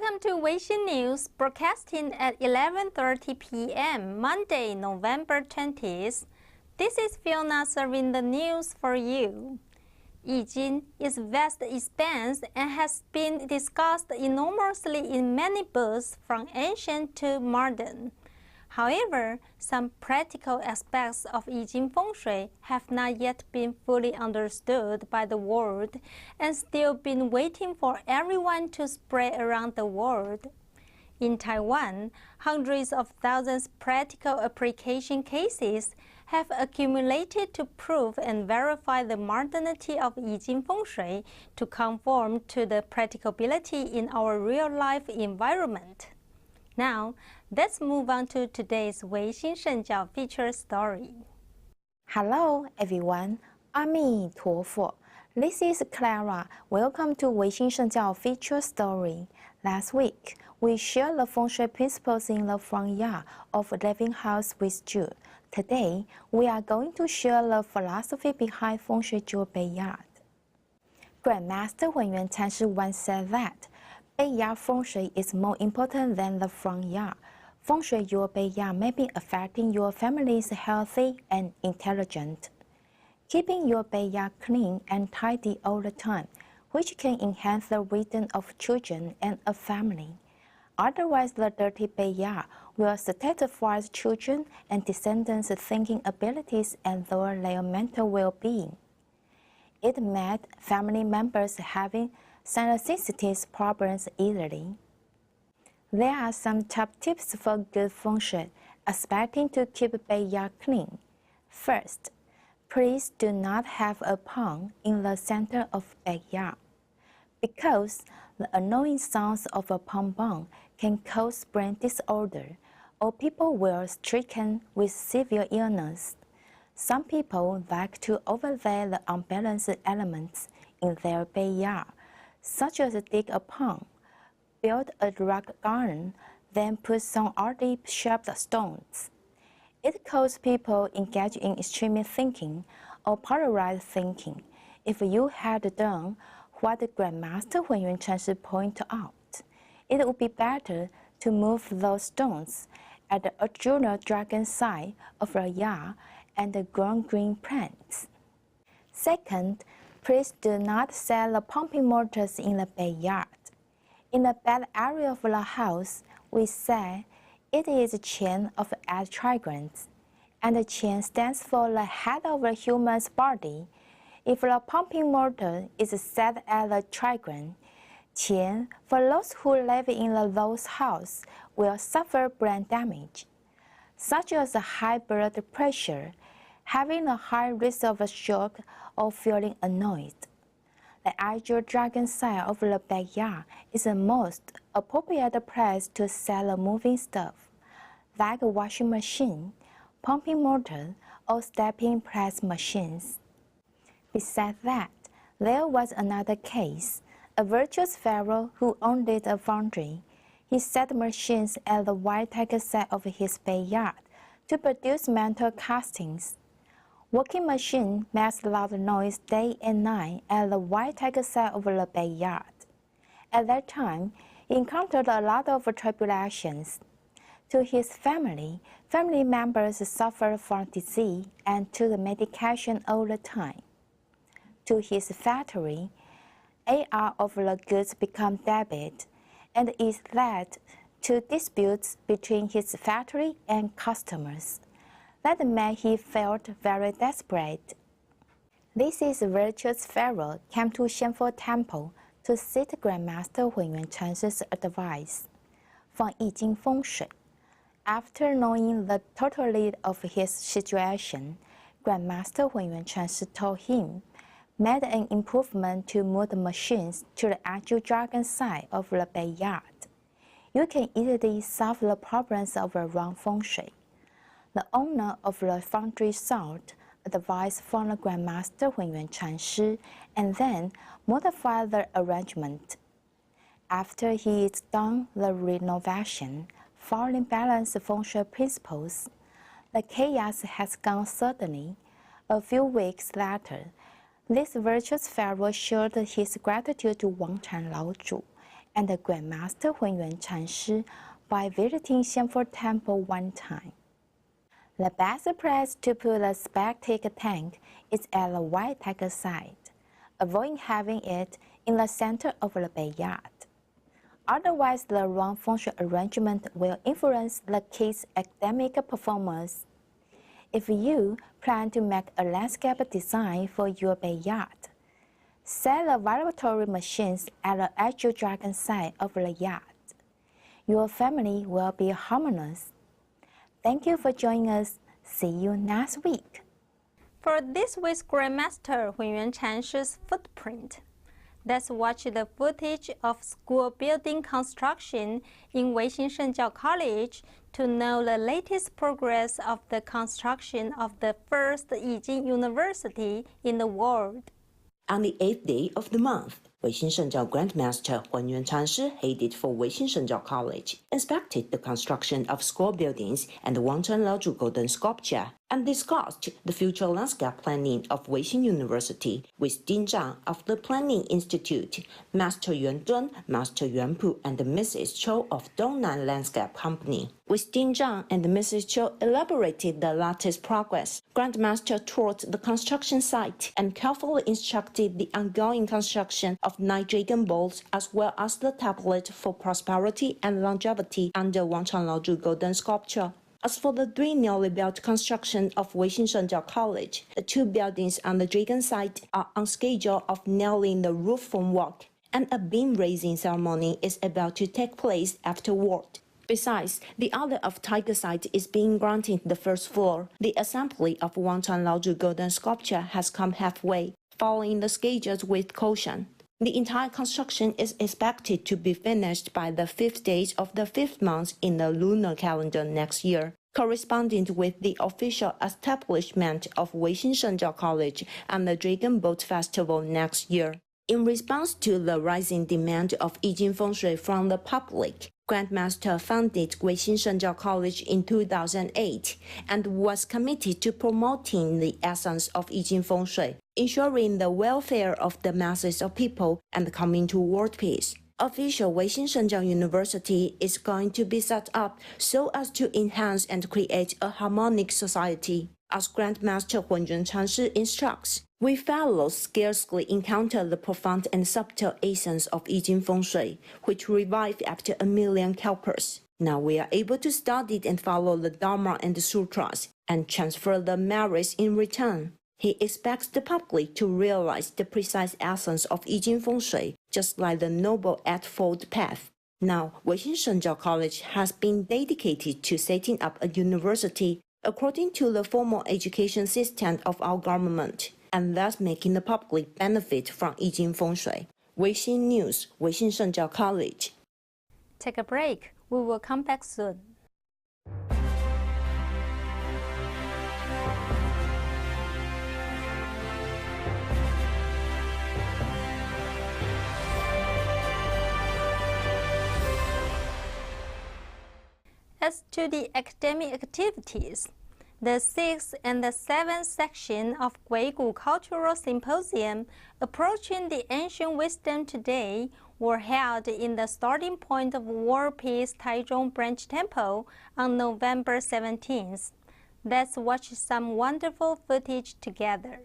Welcome to Weixin News, broadcasting at 11:30 p.m. Monday, November 20th. This is Fiona serving the news for you. Yi Jing is vast expanse and has been discussed enormously in many books from ancient to modern. However, some practical aspects of Yi Jing feng shui have not yet been fully understood by the world and still been waiting for everyone to spread around the world. In Taiwan, hundreds of thousands of practical application cases have accumulated to prove and verify the modernity of Yi Jing feng shui to conform to the practicability in our real-life environment. Now, let's move on to today's Weixin Shengjiao feature story. Hello, everyone. Aμή陀佛. This is Clara. Welcome to Weixin Shengjiao feature story. Last week, we shared the feng shui principles in the front yard of a living house with you. Today, we are going to share the philosophy behind feng shui your backyard. Grandmaster Hunyuan Chanshi once said that backyard feng shui is more important than the front yard. Feng shui your backyard may be affecting your family's healthy and intelligent. Keeping your backyard clean and tidy all the time, which can enhance the wisdom of children and a family. Otherwise, the dirty backyard will satisfy children and descendants' thinking abilities and lower their mental well-being. It made family members having synchronicities problems easily. There are some top tips for good feng shui, expecting to keep backyard clean. First, please do not have a pond in the center of backyard, because the annoying sounds of a pond bomb can cause brain disorder, or people will stricken with severe illness. Some people like to overlay the unbalanced elements in their backyard, such as dig a pond, build a rock garden, then put some oddly shaped stones. It causes people engage in extreme thinking or polarized thinking. If you had done what the Grandmaster Hunyuan Chanshi pointed out, it would be better to move those stones at the adjoining dragon side of the yard and grow green plants. Second, please do not set the pumping motors in the backyard. In the back area of the house, we say it is a chain of 8 trigrams, and the chain stands for the head of the human's body. If the pumping motor is set at the trigram, chain for those who live in the lowest house will suffer brain damage, such as high blood pressure, having a high risk of a shock, or feeling annoyed. The ideal dragon side of the backyard is the most appropriate place to sell the moving stuff, like a washing machine, pumping motor, or stepping press machines. Besides that, there was another case, a virtuous pharaoh who owned a foundry. He set machines at the white tiger side of his backyard to produce metal castings. Working machine makes loud noise day and night at the white tiger side of the backyard. At that time, he encountered a lot of tribulations. To his family members suffered from disease and took medication all the time. To his factory, AR of the goods become debit, and it led to disputes between his factory and customers. That made him felt very desperate. This is virtuous pharaoh came to Shenfo Temple to seek Grandmaster Hunyuan Chanshi's advice from Yi Jing feng shui. After knowing the totality of his situation, Grandmaster Hunyuan Chanshi told him, made an improvement to move the machines to the actual dragon side of the backyard. You can easily solve the problems of a wrong feng shui. The owner of the foundry sought advice from the Grandmaster Hunyuan Chanshi and then modified the arrangement. After he is done the renovation, following balanced feng shui principles, the chaos has gone suddenly. A few weeks later, this virtuous pharaoh showed his gratitude to Wangchan Laozhu and the Grandmaster Hunyuan Chanshi by visiting Xianfu Temple one time. The best place to put the spectator tank is at the White Tiger side, avoiding having it in the center of the backyard. Otherwise, the wrong feng shui arrangement will influence the kid's academic performance. If you plan to make a landscape design for your backyard, set the vibratory machines at the actual dragon side of the yard. Your family will be harmonious. Thank you for joining us. See you next week. For this week's Grandmaster Hunyuan Chanshi's footprint, let's watch the footage of school building construction in Weixin Shengjiao College to know the latest progress of the construction of the first Yijing University in the world. On the 8th day of the month, Weixin Shengjiao Grandmaster Hunyuan Chanshi headed for Weixin Shengjiao College, inspected the construction of school buildings and the Wangcheng Laozhu Golden Sculpture, and discussed the future landscape planning of Weixin University with Ding Zhang of the Planning Institute, Master Yuan Dun, Master Yuan Pu, and Mrs. Chou of Dongnan Landscape Company. With Ding Zhang and Mrs. Chou elaborated the latest progress, Grandmaster toured the construction site and carefully instructed the ongoing construction of 9 dragon balls as well as the tablet for prosperity and longevity under Wangcheng Laozhu Golden Sculpture. As for the 3 newly built construction of Weixin Shengjiao College, the 2 buildings on the dragon site are on schedule of nailing the roof formwork, and a beam raising ceremony is about to take place afterward. Besides, the order of Tiger site is being granted the first floor. The assembly of Wangcheng Laozhu Golden Sculpture has come halfway, following the schedules with caution. The entire construction is expected to be finished by the 5th day of the 5th month in the lunar calendar next year, corresponding with the official establishment of Weixin Shengjiao College and the Dragon Boat Festival next year. In response to the rising demand of Yijing Feng Shui from the public, Grandmaster founded Weixin Shengjiao College in 2008 and was committed to promoting the essence of Yijing Feng Shui, ensuring the welfare of the masses of people and coming to world peace. Official Weixin Shengjiao University is going to be set up so as to enhance and create a harmonic society. As Grandmaster Hunyuan Chanshi instructs, we fellows scarcely encounter the profound and subtle essence of Yijing Feng Shui, which revived after 1,000,000 kalpas. Now we are able to study and follow the Dharma and the Sutras, and transfer the merits in return. He expects the public to realize the precise essence of Yijing Feng Shui, just like the Noble Eightfold Path. Now, Weixin Shengjiao College has been dedicated to setting up a university according to the formal education system of our government, and thus making the public benefit from Yijing Feng Shui. Weixin News, Weixin Shengjiao College. Take a break. We will come back soon. As to the academic activities, the 6th and the 7th section of Guigu Cultural Symposium, Approaching the Ancient Wisdom Today, were held in the starting point of World Peace Taichung Branch Temple on November 17th. Let's watch some wonderful footage together.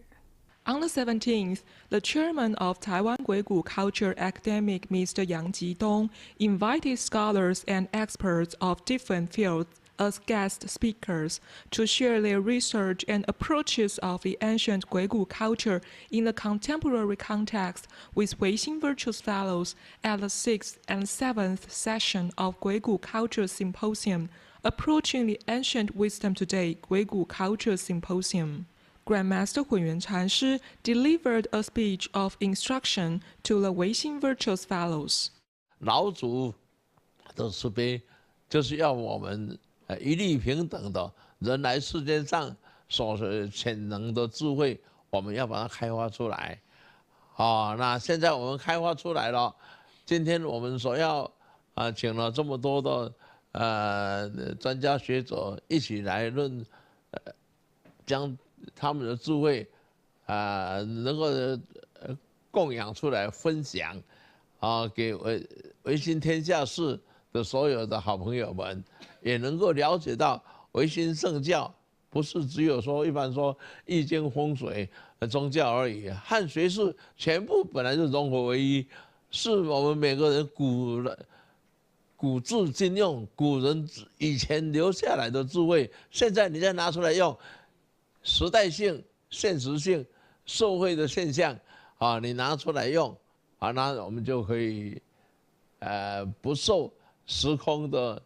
On the 17th, the chairman of Taiwan Guigu Culture Academic, Mr. Yang Jidong, invited scholars and experts of different fields as guest speakers to share their research and approaches of the ancient Guigu culture in the contemporary context with Weixin Virtuous Fellows at the 6th and 7th session of Guigu Culture Symposium, Approaching the Ancient Wisdom Today Guigu Culture Symposium. Grandmaster Hunyuan Chanshi delivered a speech of instruction to the Weixin Virtuous Fellows. 老祖的慈悲，就是要我们一律平等的人来世间上所潜能的智慧，我们要把它开发出来。那现在我们开发出来了，今天我们所要请了这么多的专家学者一起来将他们的智慧能够供养出来分享给维新天下市的所有的好朋友们，也能够了解到维新圣教不是只有说一般说易经风水宗教而已，和学术全部本来就融合为一，是我们每个人古智今用，古人以前留下来的智慧，现在你再拿出来用，时代性、现实性、社会的现象啊，你拿出来用啊，那我们就可以不受时空的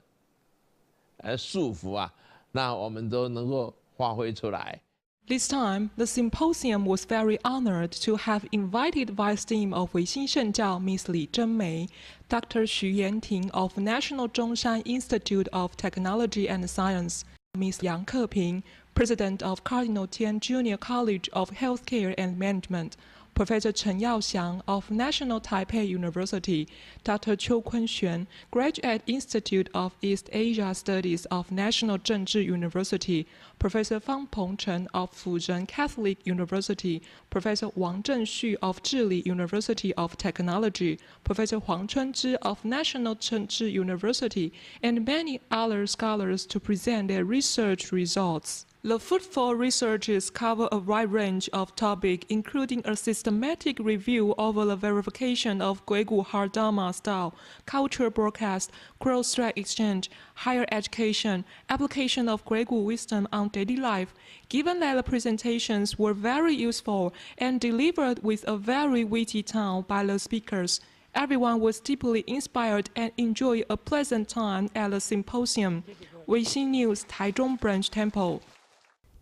束缚啊，那我们都能够发挥出来。This time, the symposium was very honored to have invited Vice Dean of Weixin Shengjiao, Ms. Li Zhenmei, Dr. Xu Yanting of National Zhongshan Institute of Technology and Science, Ms. Yang Keping, President of Cardinal Tian Junior College of Healthcare and Management, Professor Chen Yaoxiang of National Taipei University, Dr. Qiu Kunxuan, Graduate Institute of East Asia Studies of National Zhengzhi University, Professor Fang Pengchen of Fuzhen Catholic University, Professor Wang Zhenxu of Zhili University of Technology, Professor Huang Chunzhi of National Zhengzhi University, and many other scholars to present their research results. The fruitful researches cover a wide range of topics, including a systematic review over the verification of Guigu Hard Dharma style, culture broadcast, cross-strait exchange, higher education, application of Guigu wisdom on daily life. Given that the presentations were very useful and delivered with a very witty tone by the speakers, everyone was deeply inspired and enjoyed a pleasant time at the symposium. Weixin News Taichung Branch Temple.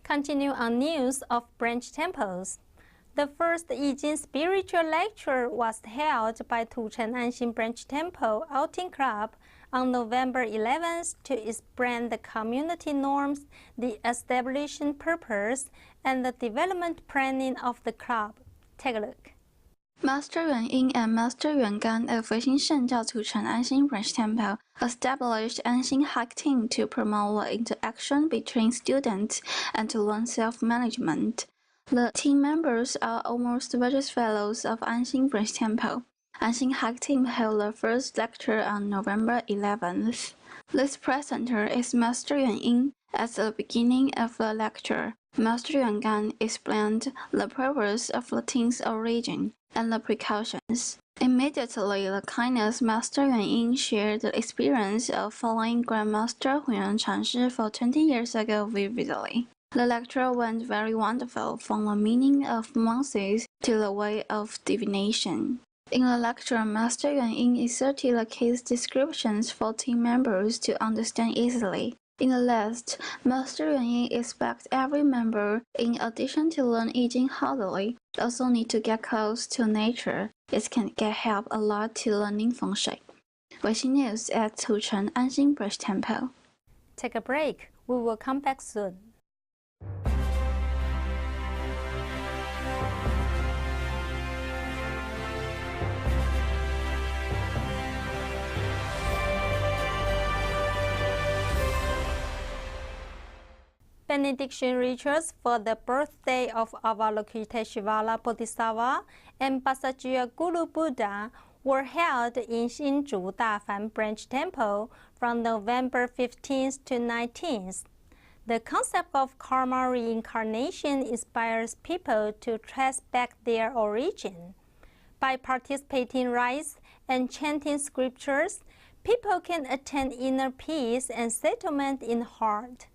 Continue on news of branch temples. The first Yijing spiritual lecture was held by Tucheng Anxin Branch Temple Outing Club on November 11th to explain the community norms, the establishing purpose, and the development planning of the club. Take a look. Master Yuan Ying and Master Yuan Gan of Weixin Shengjiao Tucheng Anxin Branch Temple established Anxin Hack Team to promote the interaction between students and to learn self-management. The team members are almost various fellows of Anxin Branch Temple. Anxin Hack Team held the first lecture on November 11th. This presenter is Master Yuan Ying. At the beginning of the lecture, Master Yuan Gan explained the purpose of the team's origin and the precautions. Immediately, the kindness Master Yuan Ying shared the experience of following Grandmaster Hunyuan Changshi for 20 years ago vividly. The lecture went very wonderful, from the meaning of monks to the way of divination. In the lecture, Master Yuan Ying inserted the case descriptions for team members to understand easily. In the last, Master Yuan Ying expects every member, in addition to learn I Ching heartily, also need to get close to nature. It can help a lot to learning feng shui. Weixin News at Tucheng Anxin Branch Temple. Take a break. We will come back soon. Benediction rituals for the birthday of Avalokiteshvara Bodhisattva and Basajia Guru Buddha were held in Hsinchu Dafan Branch Temple from November 15th to 19th. The concept of karma reincarnation inspires people to trace back their origin. By participating rites and chanting scriptures, people can attain inner peace and settlement in heart.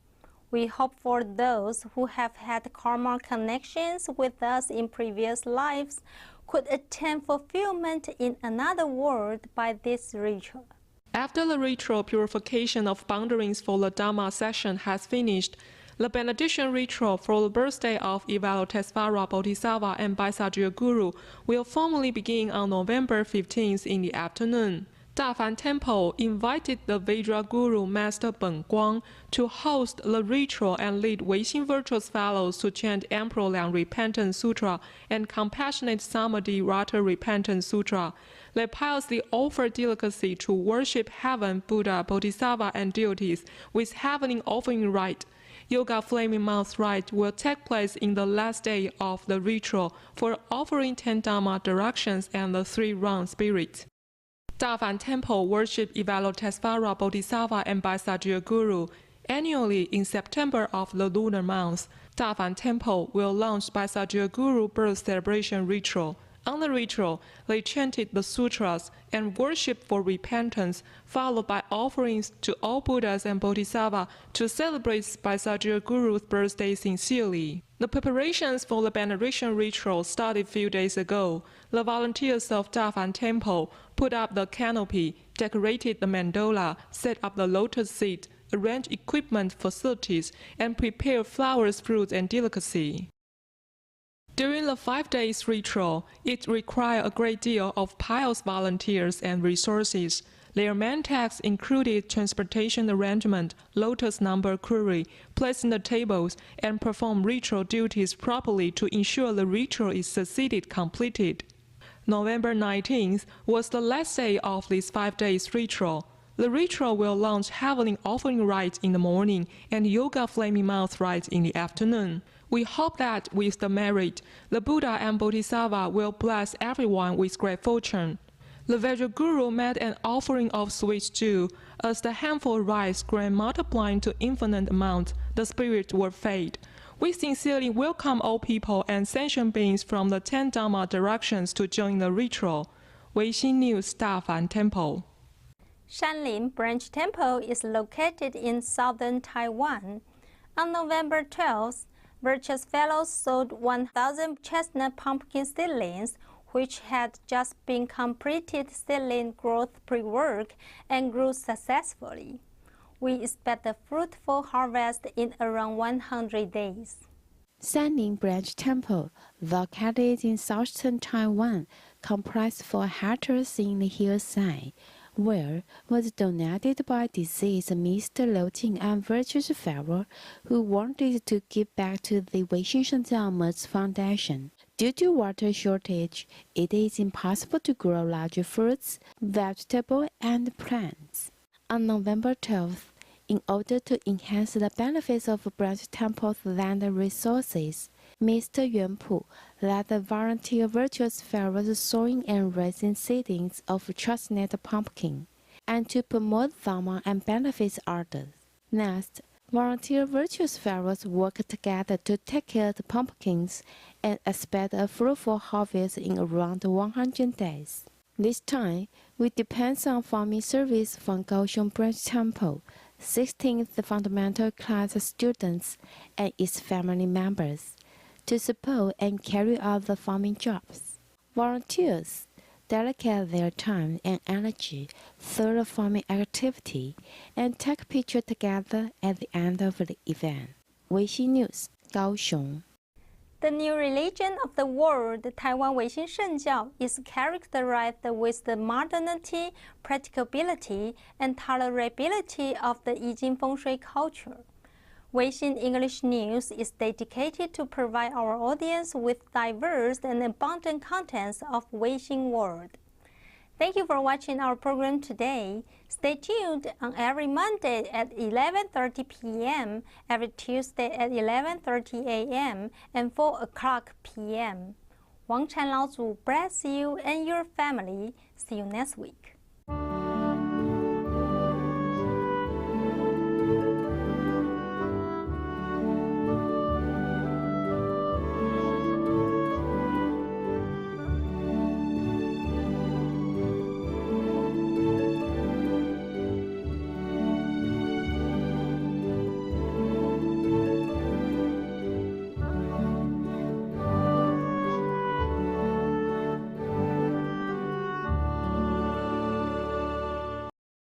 We hope for those who have had karma connections with us in previous lives could attain fulfillment in another world by this ritual. After the ritual purification of boundaries for the Dharma session has finished, the benediction ritual for the birthday of Avalokiteshvara Bodhisattva and Baisajia Guru will formally begin on November 15th in the afternoon. Dafan Temple invited the Vajra Guru Master Ben Guang to host the ritual and lead Weixin Virtuous Fellows to chant Emperor Liang Repentance Sutra and Compassionate Samadhi Rata Repentance Sutra. They piously offer delicacy to worship heaven, Buddha, Bodhisattva, and deities with heavenly offering rite. Yoga Flaming Mouth rite will take place in the last day of the ritual for offering 10 Dharma directions and the 3 round spirits. Dafan Temple worship Avalokitesvara Bodhisattva and Baisajya Guru annually in September of the lunar month. Dafan Temple will launch Baisajya Guru birth celebration ritual. On the ritual, they chanted the sutras and worship for repentance, followed by offerings to all Buddhas and Bodhisattvas to celebrate Baisajya Guru's birthday sincerely. The preparations for the veneration ritual started a few days ago. The volunteers of Dafan Temple put up the canopy, decorated the mandala, set up the lotus seat, arranged equipment facilities, and prepared flowers, fruits, and delicacy. During the 5 days ritual, it required a great deal of pious volunteers and resources. Their main tasks included transportation arrangement, lotus number query, placing the tables, and perform ritual duties properly to ensure the ritual is succeeded completed. November 19th was the last day of this 5 days ritual. The ritual will launch heavenly offering rites in the morning and yoga flaming mouth rites in the afternoon. We hope that with the merit, the Buddha and Bodhisattva will bless everyone with great fortune. The Vajraguru made an offering of sweet stew. As the handful of rice grain multiplying to infinite amount, the spirits will fade. We sincerely welcome all people and sentient beings from the 10 Dharma directions to join the ritual. Weixin News Dafan Temple. Shanlin Branch Temple is located in southern Taiwan. On November 12th, Virtuous Fellows sold 1,000 chestnut pumpkin seedlings, which had just been completed seedling growth pre-work and grew successfully. We expect a fruitful harvest in around 100 days. Shanlin Branch Temple, located in southern Taiwan, comprised 4 hectares in the hillside, where was donated by deceased Mr. Liu Jing'an Virtuous Fellow, who wanted to give back to the Weixin Shengjiao Merz Foundation. Due to water shortage, it is impossible to grow larger fruits, vegetables, and plants. On November 12th, in order to enhance the benefits of Branch Temple's land resources, Mr. Yuan Pu led the volunteer Virtuous Fellows sowing and raising seedlings of chestnut pumpkin, and to promote Dharma and benefits others. Next, volunteer Virtuous Fellows work together to take care of the pumpkins and expect a fruitful harvest in around 100 days. This time, we depend on farming service from Kaohsiung Branch Temple, 16th fundamental class students and its family members, to support and carry out the farming jobs. Volunteers dedicate their time and energy through the farming activity and take pictures together at the end of the event. Weixin News, Kaohsiung. The new religion of the world, Taiwan Weixin Shengjiao, is characterized with the modernity, practicability, and tolerability of the Yijing feng shui culture. Weixin English News is dedicated to provide our audience with diverse and abundant contents of Weixin world. Thank you for watching our program today. Stay tuned on every Monday at 11:30 p.m., every Tuesday at 11:30 a.m., and 4 o'clock p.m. Wang Chan Lao Zu bless you and your family. See you next week.